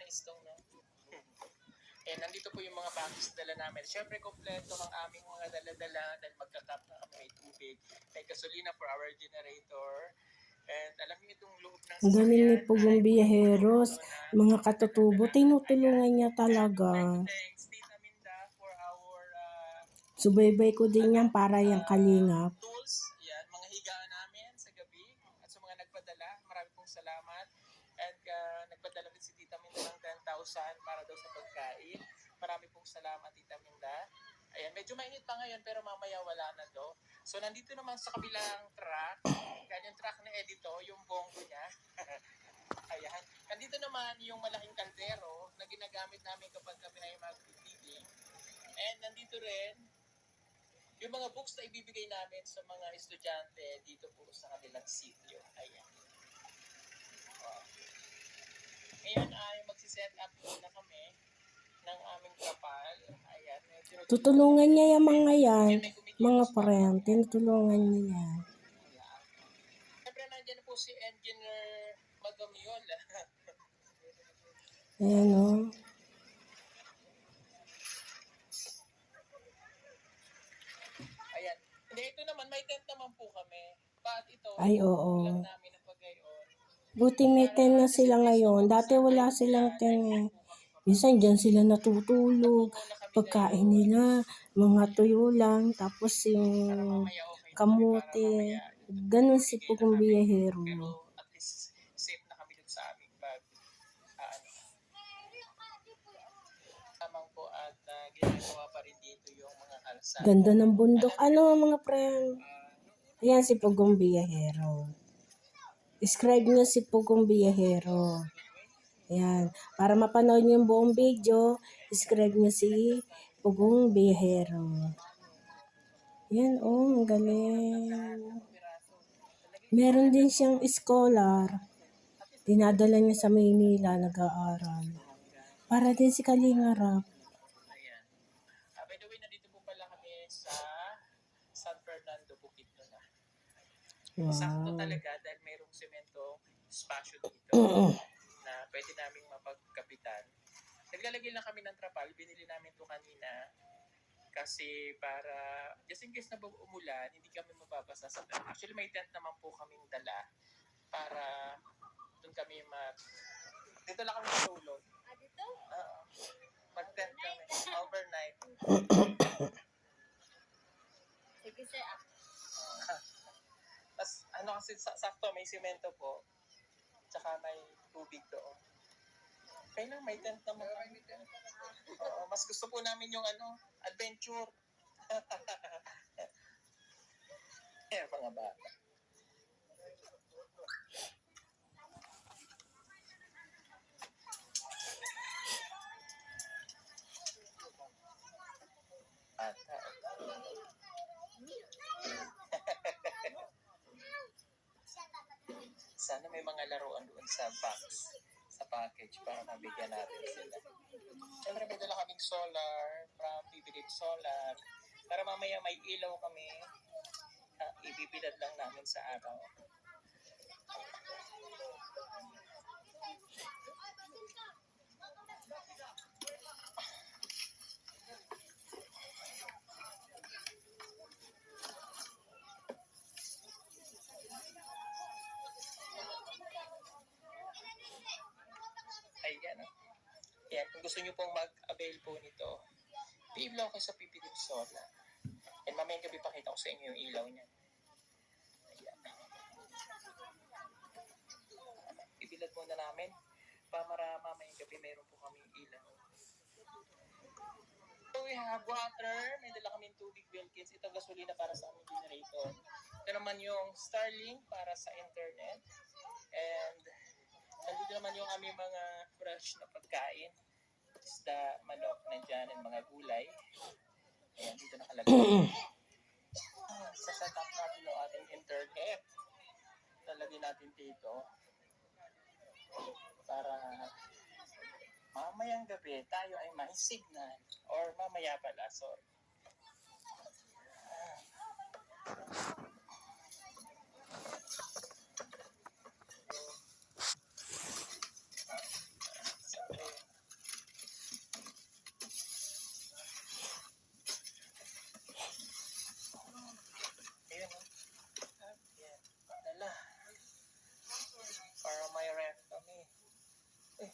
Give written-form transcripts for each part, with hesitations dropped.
stone na. And nandito po yung mga boxes dala namin. Siyempre, kompleto ang aming mga dala-dala dahil magka-tap na kami may tubig. May gasolina for our generator. And alam niyo itong loob ng Ang galing ni Pugong Biyaheros. Mga katutubo, tinutulungan niya talaga. Thanks, Tita Minda, for our Subaybay ko din yan para yung kalingap. tools. Yan, mga higaan namin sa gabi. At sa mga nagpadala, marami pong salamat. And nagpadala din si Tita Minda ng 10,000 para daw sa pagkain. Marami pong salamat, Tita Minda. Ayan, medyo mainit pa ngayon pero mamaya wala na do. So nandito naman sa kabilang truck, yung truck ni Edito, yung bonggo niya. Ayan. Nandito naman yung malaking kaldero na ginagamit namin kapag kami ay mag-feeding. And nandito rin yung mga books na ibibigay namin sa mga estudyante dito po sa kanilang sitio. Ayan. Ngayon ay magsiset up na kami ng aming kapal. Ayan. Tutulungan niya yung mga yan, mga friend, tinutulungan niya yan. Siyempre nandiyan po si Engineer Magamiol. Ayan o. Ayan. Hindi, ito naman, may tent naman po kami. But ito, Ay, oo. lang namin ang pagayon. Buti may tent na sila ngayon. Dati wala silang tent eh. Minsan dyan sila natutulog. Pagkain nila, mga tuyo lang. Tapos yung kamote. Ganun si Pugong Biyahero. Pero at least safe na kami dun sa aming pag tamang po at ginagawa pa rin dito yung mga kalsada. Ganda ng bundok. Ano mga friend? Ayan si Pugong Biyahero. Describe niyo si Pugong Biyahero. Ayan. Para mapanood niyo yung buong video, describe niyo si Pugong Biyahero. Ayan, oh, ang galing. Meron din siyang scholar. Dinadala niya sa Maynila, nag-aaral. Para din si Kalingarap. Ayan. By the way, nandito po pala kami sa San Fernando, Bukidnon na. Sakto Wow. talaga dahil mayroong semento spasyo dito na pwede naming mapagkapitan. Naglalagay lang kami ng trapal. Binili namin to kanina kasi para just in case na umulan, hindi kami mababasa sa tent. Actually, may tent naman po kaming dala para doon kami dito lang kami matulog. Dito? Mag-tent kami. Overnight. Sige sir, Mas ano kasi sakto may semento po. Tsaka may tubig doon. Okay lang, may tent naman. Mas gusto po namin yung adventure. Mga bata. Sana may mga laruan doon sa box, sa package para mabigyan natin sila. Siyempre may dala kaming solar from PBDIP Solar para mamaya may ilaw kami. Ibibilad lang namin sa araw. Ayan. Yan, kung gusto nyo pong mag-avail po nito, i-ilaw kayo sa PBDIP Solar. And mamayang gabi pakita ko sa inyo yung ilaw niya. Ayan. Ibilad muna namin para mamayang gabi meron po kami ilaw. So we have water, may dala kaming tubig, Wilkins. Ito gasolina para sa aming generator. Ito naman yung Starlink para sa internet. And nandito naman yung aming mga fresh na pagkain. Isda, manok, nandyan, and mga gulay. Ayan, dito nakalagay. Sa setup natin yung ating internet. Lalagay natin dito. Para mamayang gabi tayo ay may signal. Or mamaya pala, sorry. Eh.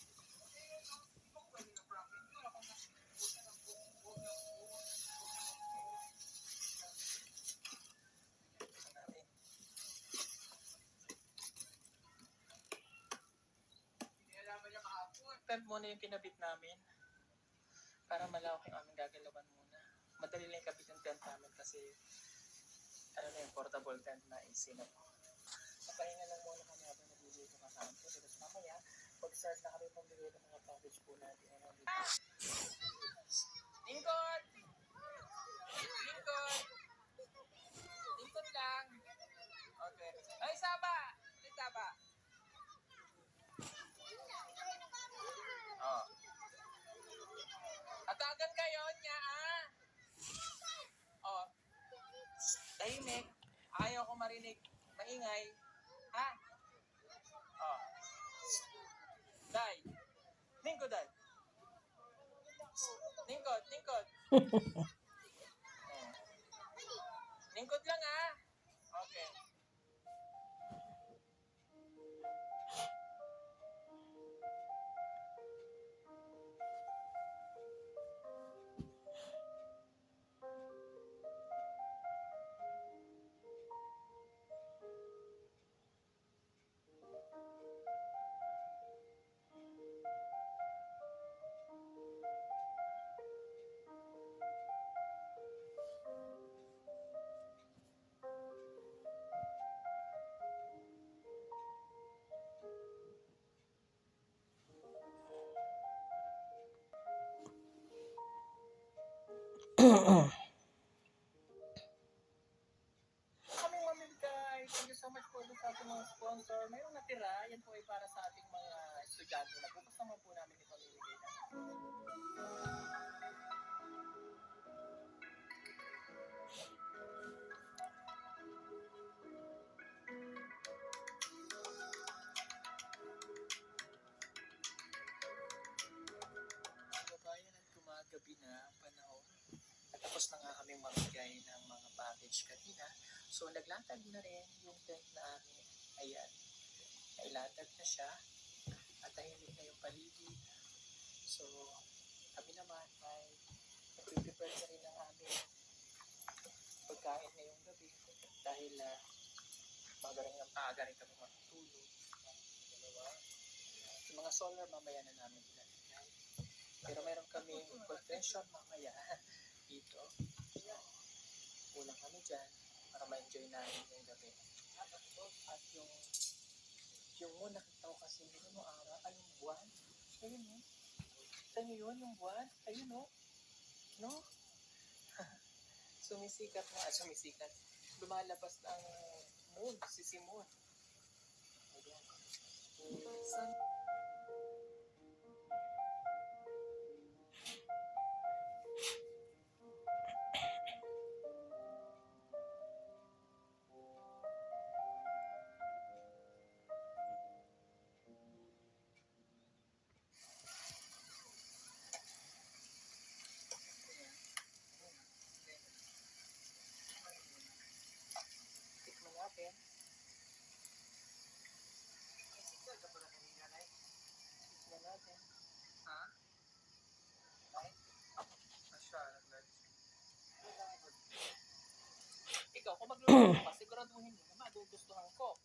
Tent muna yung kinabit namin para malawak yung aming gagalawan muna. Madali lang yung kabit yung tent namin kasi ano na yung portable tent na easy na po. Napahinga lang muna kami habang nagbibigay ng kasama ko. Tapos mamaya, pag-start na kami pambigay ng mga package po natin. Lingkod! Lingkod! Lingkod lang! Okay. Ay, Saba! Ay, Saba! Oh. Atagan kayo niya, ah! Oh. Tahimik. Ayaw ko marinig. Maingay. Ha? Oh. Day. Lingkod, Day. Lingkod, lingkod. Lingkod lang, ah. Okay. Kaming mamimigay. Thank you so much po sa ating mga sponsor. Mayroong natira. Yan po ay para sa ating mga estudyante na bukas naman po namin ipamimigay na. Kababayan at gumagabi na ang panahon. Tapos na nga kami mamigay ng mga package kanina. So, naglatag na rin yung tent namin. Ayan. Nailatag na siya. At tahimik na yung paligid. So, kami naman ay nag-prepare na rin ng aming pagkain ngayong gabi. Dahil maaga rin kami matutulog. Yung mga solar mamaya na namin ilalagay. Pero meron kami confession mamaya dito. Kulang kami dyan para ma-enjoy namin yung gabi. At yung moon, nakita ko kasi yun yung araw, ay yung buwan. Ayun o. Sa inyo yun, yung buwan. Ayun o. No? Sumisikat na, sumisikat. Lumalabas ng moon, sisi moon. Ayan. Sun. Tikman natin. Tikman natin. Ha? Ay? Asya, ikaw, kung magluluto ka, siguraduhin mo na magugustuhan ko.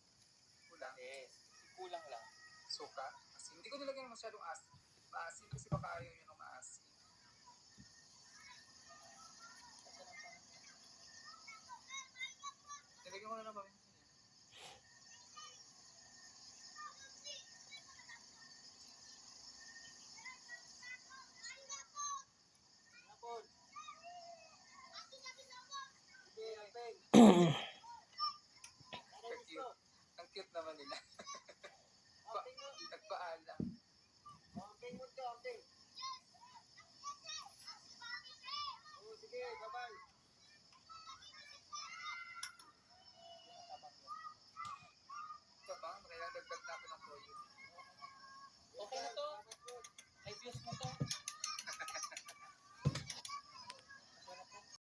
Kulang? Yes. Kulang lang. Suka? Asin. Hindi ko nilagyan ng masyadong maasin kasi baka ayaw yun ng maasin. Nilagyan ko na lang ba?